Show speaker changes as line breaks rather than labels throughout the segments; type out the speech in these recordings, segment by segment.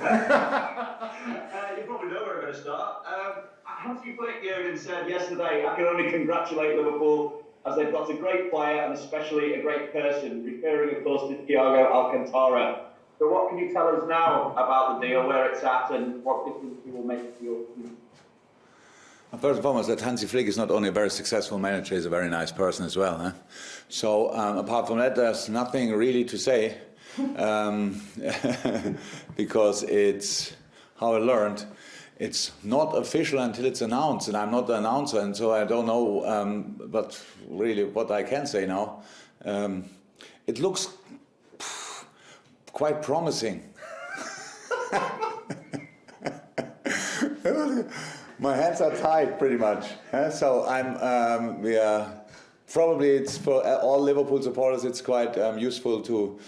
You probably know where we're going to start. Hansi Flick, Jürgen, said yesterday, I can only congratulate Liverpool as they've got a great player and especially a great person, referring, of course, to Thiago Alcantara. So what can you tell us now about the deal, where it's at, and what difference it will make to your team?
First and foremost, that Hansi Flick is not only a very successful manager, he's a very nice person as well. Huh? So apart from that, there's nothing really to say, because it's how I learned. It's not official until it's announced, and I'm not the announcer, and so I don't know. But really, what I can say now, it looks quite promising. My hands are tied, pretty much. So we are probably, it's for all Liverpool supporters. It's quite useful to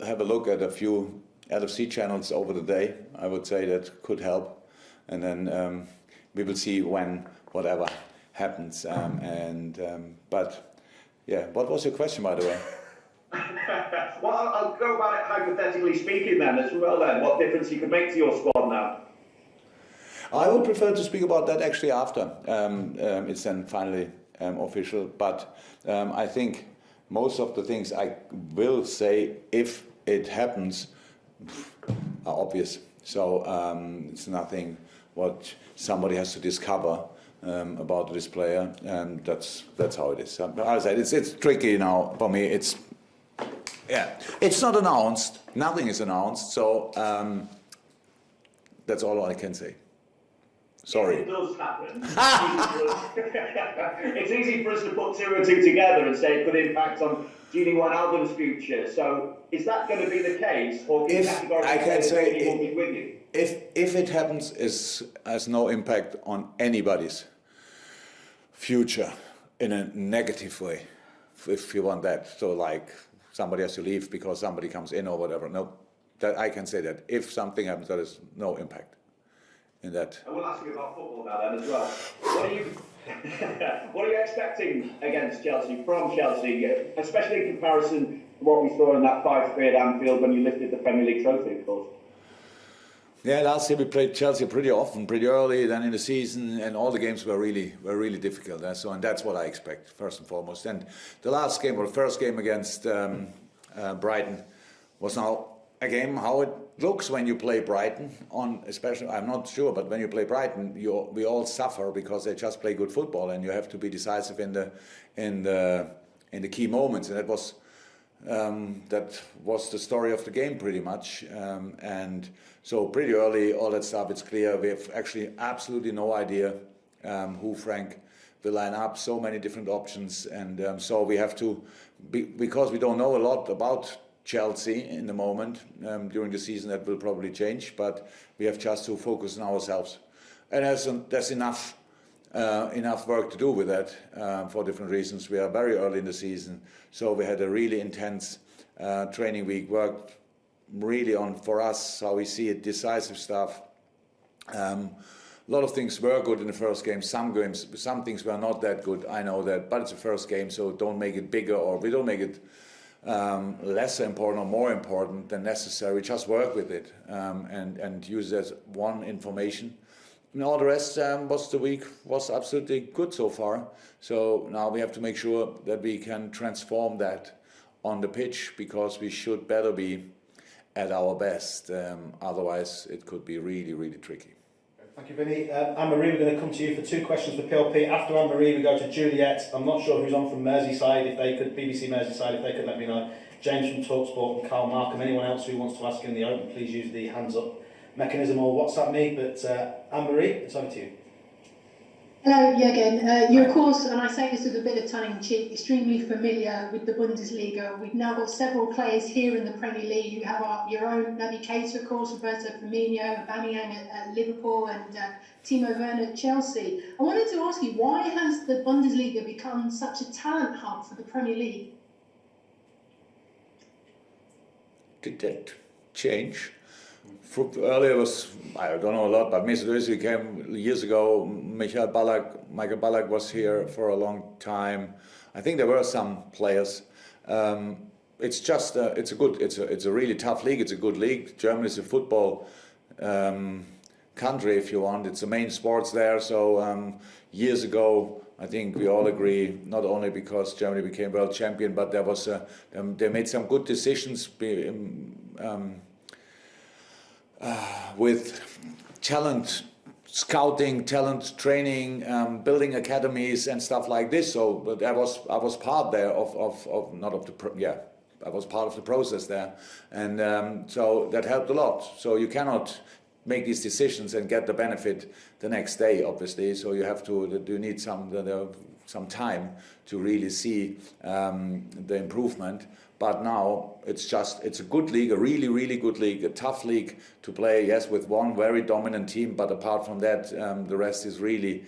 have a look at a few LFC channels over the day. I would say that could help. And then we will see when whatever happens. But yeah, what was your question, by the way?
Well, I'll go about it hypothetically speaking then as well. Then, what difference you could make to your squad now?
I would prefer to speak about that actually after it's then finally official. But I think most of the things I will say, if it happens, are obvious. So it's nothing what somebody has to discover about this player, and that's how it is. As I said, it's tricky now for me. It's not announced. Nothing is announced. So that's all I can say. Sorry.
If it does happen, it's easy for us to put two and two together and say it could impact on Gini Wijnaldum's future. So is that going to be the case, or can
I can say
he won't be with you?
If it happens, it has no impact on anybody's future in a negative way, if you want that. So like somebody has to leave because somebody comes in or whatever. No, that I can say that if something happens, there is no impact in that.
I will ask you about football now then as well. What are you expecting against Chelsea, from Chelsea, especially in comparison to what we saw in that 5-3 at Anfield when you lifted the Premier League trophy, of course?
Yeah, last year we played Chelsea pretty often, pretty early, then in the season, and all the games were really difficult. And that's what I expect, first and foremost. And the last game, or the first game against Brighton, was now a game how it looks when you play Brighton. Especially, I'm not sure, but when you play Brighton, we all suffer because they just play good football, and you have to be decisive in the key moments. And that was the story of the game pretty much. And so pretty early, all that stuff, it's clear. We have actually absolutely no idea who Frank will line up, so many different options. And so we have to, because we don't know a lot about Chelsea in the moment, during the season that will probably change, but we have just to focus on ourselves. And there's enough work to do with that for different reasons. We are very early in the season, so we had a really intense training week, worked really on, for us, how we see it, decisive stuff. A lot of things were good in the first game. Some things were not that good, I know that, but it's the first game, so don't make it bigger, or we don't make it less important or more important than necessary. We just work with it and use it as one information. And all the rest the week was absolutely good so far. So now we have to make sure that we can transform that on the pitch, because we should better be at our best. Otherwise, it could be really tricky.
Thank you, Vinny. Anne-Marie, we're going to come to you for two questions for PLP. After Anne-Marie, we go to Juliet. I'm not sure who's on from Merseyside. BBC Merseyside, if they could let me know. James from TalkSport and Carl Markham. Anyone else who wants to ask in the open, please use the hands up mechanism or WhatsApp me. But Anne-Marie, it's over to you.
Hello, Jürgen. You, of course, and I say this with a bit of tongue-in-cheek, extremely familiar with the Bundesliga. We've now got several players here in the Premier League. You have your own navigator, of course, Roberto Firmino, Aubameyang at Liverpool, and Timo Werner at Chelsea. I wanted to ask you, why has the Bundesliga become such a talent hub for the Premier League?
Did that change? Earlier was, I don't know a lot, but Mesut Özil came years ago. Michael Ballack was here for a long time. I think there were some players. It's just it's a really tough league. It's a good league. Germany is a football country, if you want. It's the main sports there. So years ago, I think we all agree, not only because Germany became world champion, but there was they made some good decisions with talent scouting, talent training, building academies and stuff like this. So, but I was part there I was part of the process there, and so that helped a lot. So you cannot make these decisions and get the benefit the next day, obviously. So you need some time to really see the improvement. But now it's a good league, a really, really good league, a tough league to play, yes, with one very dominant team, but apart from that, the rest is really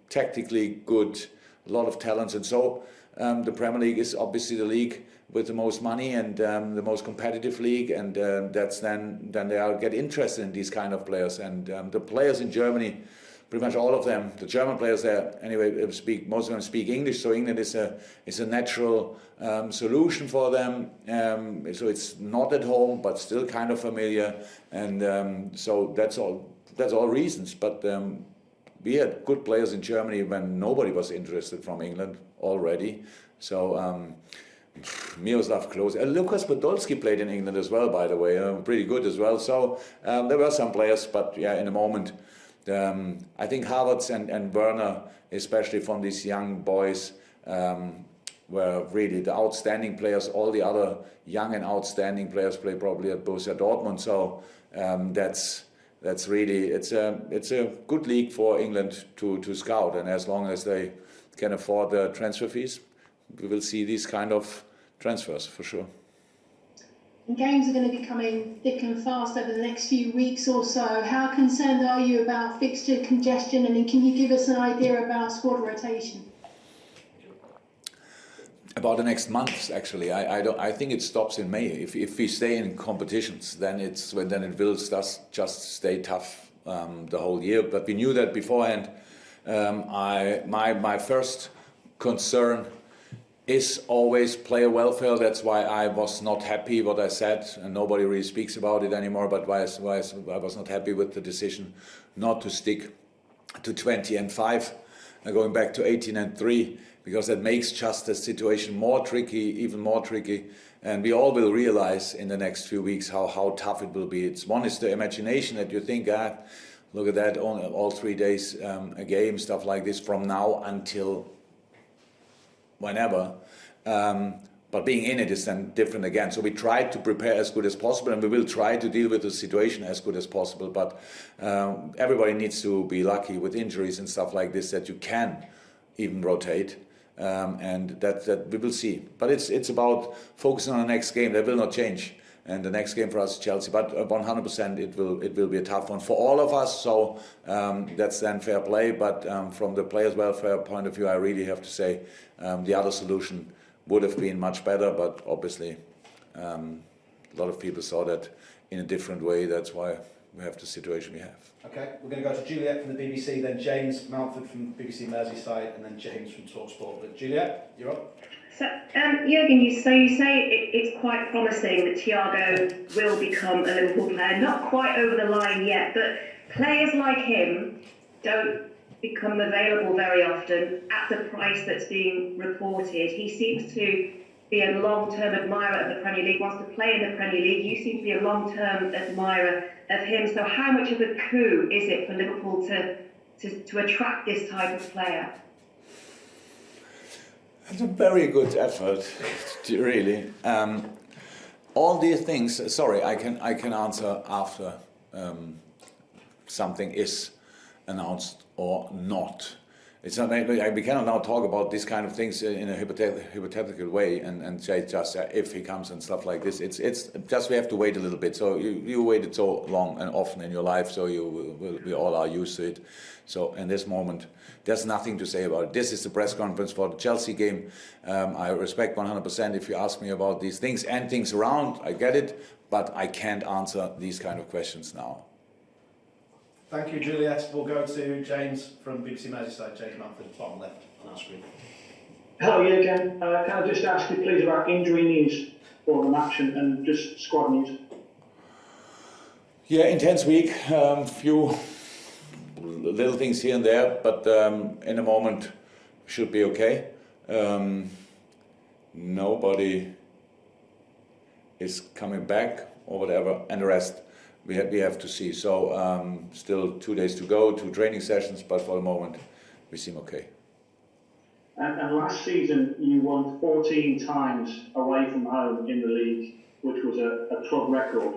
tactically good, a lot of talents. And so the Premier League is obviously the league with the most money and the most competitive league, and that's then they get interested in these kind of players. And the players in Germany, pretty much all of them, the German players there, anyway, most of them speak English, so England is a natural solution for them. So it's not at home, but still kind of familiar, and so that's all reasons. But we had good players in Germany when nobody was interested from England already. So Miroslav Klose, Lukas Podolski played in England as well, by the way, pretty good as well. So there were some players, but yeah, in a moment. I think Havertz and Werner, especially from these young boys, were really the outstanding players. All the other young and outstanding players play probably at Borussia Dortmund. So that's really it's a good league for England to scout, and as long as they can afford the transfer fees, we will see these kind of transfers for sure.
And games are going to be coming thick and fast over the next few weeks or so. How concerned are you about fixture congestion, and can you give us an idea about squad rotation?
About the next months, actually, I think it stops in May. If we stay in competitions, then it will just stay tough the whole year. But we knew that beforehand. My first concern is always player welfare. That's why I was not happy what I said, and nobody really speaks about it anymore. But why I was not happy with the decision not to stick to 20-5, going back to 18-3, because that makes just the situation more tricky, even more tricky. And we all will realize in the next few weeks how tough it will be. One is the imagination that you think, look at that, all 3 days a game, stuff like this, from now until whenever, but being in it is then different again. So we try to prepare as good as possible, and we will try to deal with the situation as good as possible. But everybody needs to be lucky with injuries and stuff like this that you can even rotate, and that we will see. But it's about focusing on the next game. That will not change. And the next game for us is Chelsea, but 100% it will be a tough one for all of us. So that's then fair play. But from the players' welfare point of view, I really have to say the other solution would have been much better. But obviously, a lot of people saw that in a different way. That's why we have the situation we have.
Okay, we're going to go to Juliet from the BBC, then James Mountford from BBC Merseyside, and then James from TalkSport. But Juliet, you're up.
So, Jürgen, you say it's quite promising that Thiago will become a Liverpool player. Not quite over the line yet, but players like him don't become available very often at the price that's being reported. He seems to be a long-term admirer of the Premier League, wants to play in the Premier League. You seem to be a long-term admirer of him. So how much of a coup is it for Liverpool to attract this type of player?
It's a very good effort, really. All these things. Sorry, I can answer after something is announced or not. It's not. We cannot now talk about these kind of things in a hypothetical way and say just if he comes and stuff like this. It's just we have to wait a little bit. So you waited so long and often in your life, so we all are used to it. So in this moment, there's nothing to say about it. This is the press conference for the Chelsea game. I respect 100% if you ask me about these things and things around. I get it, but I can't answer these kind of questions now.
Thank you, Juliet. We'll go to James from BBC Merseyside. James Mountford, bottom left on our screen.
Hello, Jürgen. Can I just ask you please about injury news for the match and just squad news?
Yeah, intense week. Few little things here and there, but in a moment should be okay. Nobody is coming back or whatever, and the rest we have to see. So still 2 days to go, 2 training sessions, but for the moment we seem okay.
And last season you won 14 times away from home in the league, which was a club record.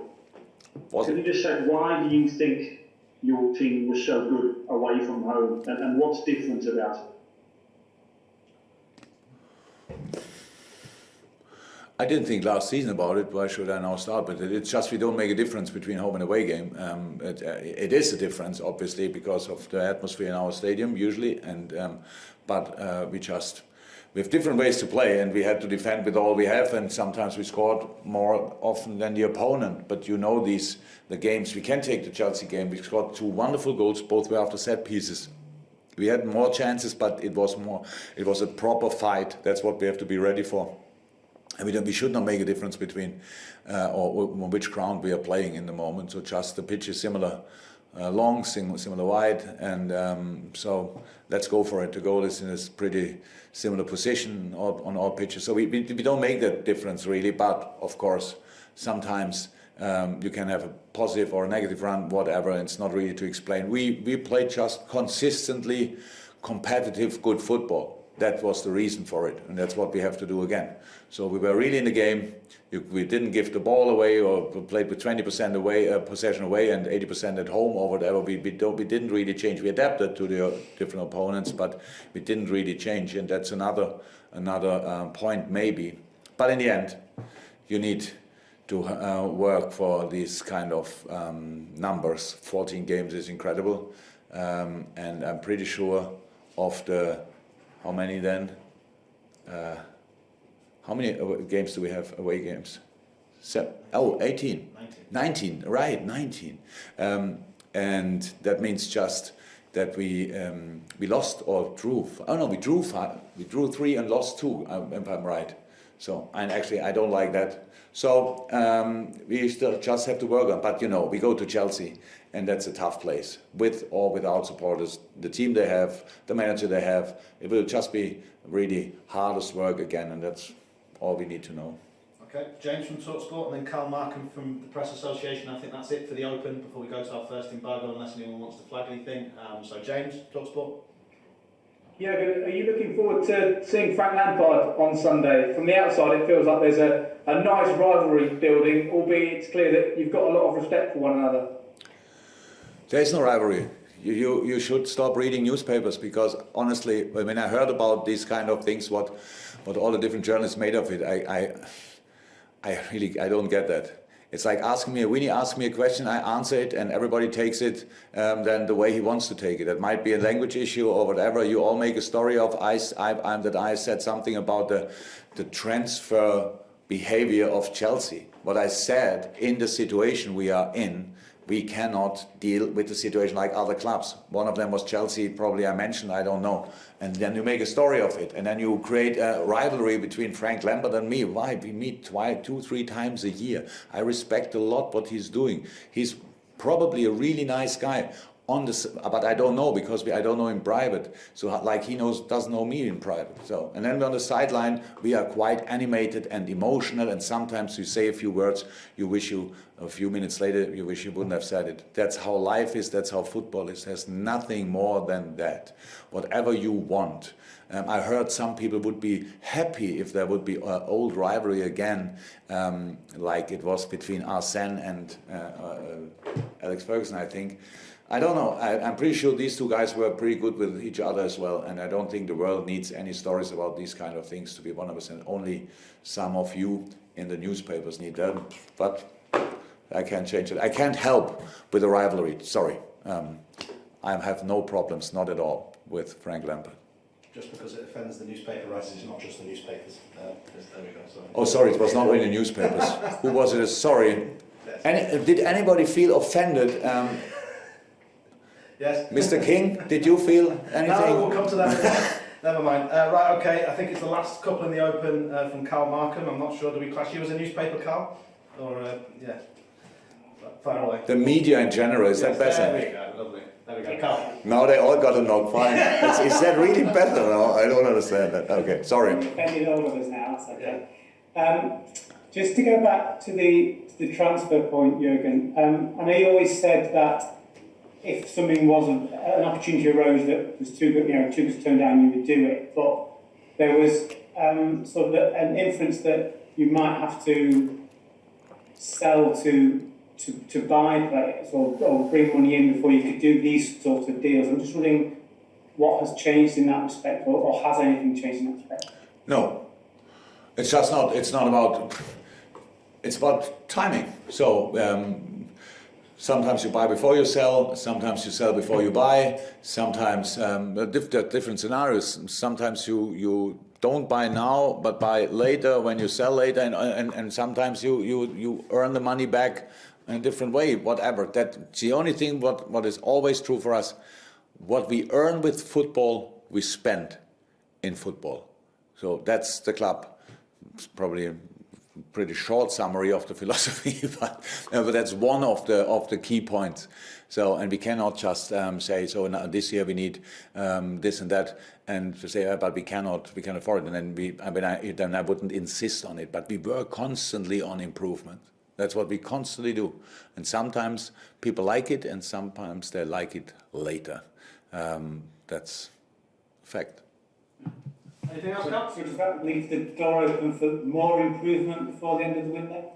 Can you just say, why do you think your team was so good away from home, and what's different about it?
I didn't think last season about it. Why should I now start? But it's just we don't make a difference between home and away game. It is a difference, obviously, because of the atmosphere in our stadium usually, and but we have different ways to play, and we had to defend with all we have, and sometimes we scored more often than the opponent. But you know the games. We can take the Chelsea game. We scored 2 wonderful goals, both were after set pieces. We had more chances, but it was a proper fight. That's what we have to be ready for. And we should not make a difference between or on which ground we are playing in the moment. So just the pitch is similar long, similar wide, and so let's go for it. The goal is in a pretty similar position on all pitches. So we don't make that difference really, but of course sometimes you can have a positive or a negative run, whatever, and it's not really to explain. We play just consistently competitive, good football. That was the reason for it, and that's what we have to do again. So we were really in the game. We didn't give the ball away, or played with 20% away possession away and 80% at home or whatever. We didn't really change. We adapted to the different opponents, but we didn't really change, and that's another point maybe. But in the end, you need to work for these kind of numbers. 14 games is incredible, and I'm pretty sure of the. How many then? How many games do we have, away games? 18. 19, right, 19. And that means just that we lost or drew. Oh no, we drew 5. We drew 3 and lost 2, if I'm right. So, and actually I don't like that. So we still just have to work on. But you know, we go to Chelsea, and that's a tough place, with or without supporters. The team they have, the manager they have, it will just be really hardest work again, and that's all we need to know.
Okay, James from TalkSport, and then Carl Markham from the Press Association. I think that's it for the Open before we go to our first embargo, unless anyone wants to flag anything. So James, TalkSport.
Jürgen, are you looking forward to seeing Frank Lampard on Sunday? From the outside, it feels like there's a nice rivalry building, albeit it's clear that you've got a lot of respect for one another.
There is no rivalry. You should stop reading newspapers, because honestly, when I heard about these kind of things, what all the different journalists made of it, I really don't get that. It's like Winnie asks me a question, I answer it, and everybody takes it then the way he wants to take it. It might be a language issue or whatever. You all make a story of I said something about the transfer behavior of Chelsea. What I said, in the situation we are in, we cannot deal with the situation like other clubs. One of them was Chelsea, probably I mentioned, I don't know. And then you make a story of it, and then you create a rivalry between Frank Lampard and me. Why? We meet 2-3 times a year. I respect a lot what he's doing. He's probably a really nice guy. But I don't know, because I don't know in private. So like he doesn't know me in private. So, and then on the sideline, we are quite animated and emotional, and sometimes you say a few words, a few minutes later, you wish you wouldn't have said it. That's how life is, that's how football is. There's nothing more than that. Whatever you want. I heard some people would be happy if there would be an old rivalry again, like it was between Arsene and Alex Ferguson, I think. I don't know. I'm pretty sure these two guys were pretty good with each other as well, and I don't think the world needs any stories about these kind of things to be 100%. Only some of you in the newspapers need that, but I can't change it. I can't help with the rivalry. Sorry. I have no problems, not at all, with Frank Lampard.
Just because it offends the newspaper writers, it's not just the newspapers. There we go. Sorry.
Oh, sorry, it was not really the newspapers. Who was it? Sorry. Did anybody feel offended?
Yes.
Mr. King, did you feel anything?
No, we'll come to that. Never mind. Right, okay, I think it's the last couple in the Open from Carl Markham. I'm not sure, do we class you as a newspaper, Carl? Or, yeah. Far away.
The media in general, is that better?
There we go, lovely. There we go. Carl.
Now they all got a knock, fine. Is that really better now? I don't understand that. Okay, sorry.
Depending all of us now, that's okay. Just to go back to the transfer point, Jürgen, I know you always said that if something wasn't, an opportunity arose that was too good, too good to turn down, you would do it. But there was sort of an inference that you might have to sell to buy players or bring money in before you could do these sorts of deals. I'm just wondering what has changed in that respect, or has anything changed in that respect?
No, it's just not. It's not about. It's about timing. So sometimes you buy before you sell. Sometimes you sell before you buy. Sometimes different scenarios. Sometimes you don't buy now, but buy later when you sell later, and sometimes you earn the money back in a different way. Whatever. That's the only thing. What is always true for us. What we earn with football, we spend in football. So that's the club. It's probably a pretty short summary of the philosophy, but that's one of the key points. So, and we cannot just say, so now this year we need this and that, and to say, but we can't afford it. And then then I wouldn't insist on it. But we work constantly on improvement. That's what we constantly do. And sometimes people like it, and sometimes they like it later. That's a fact.
Anything else, Scott? So does that leave the door open for more improvement before the end of the window?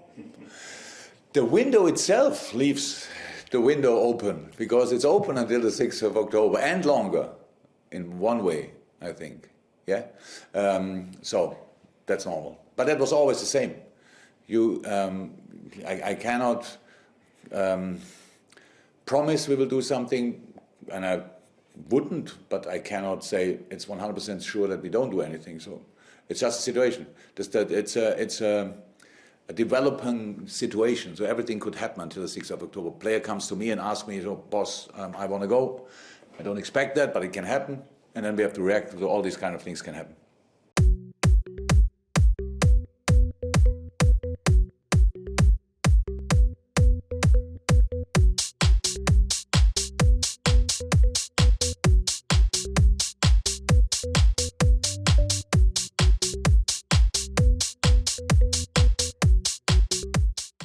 The window itself leaves the window open because it's open until the 6th of October and longer, in one way, I think. Yeah. So that's normal. But that was always the same. I cannot promise we will do something, and I wouldn't, but I cannot say it's 100% sure that we don't do anything. So it's just a situation. It's a developing situation. So everything could happen until the 6th of October. Player comes to me and asks me, so, boss, I want to go. I don't expect that, but it can happen. And then we have to react to all these kind of things can happen.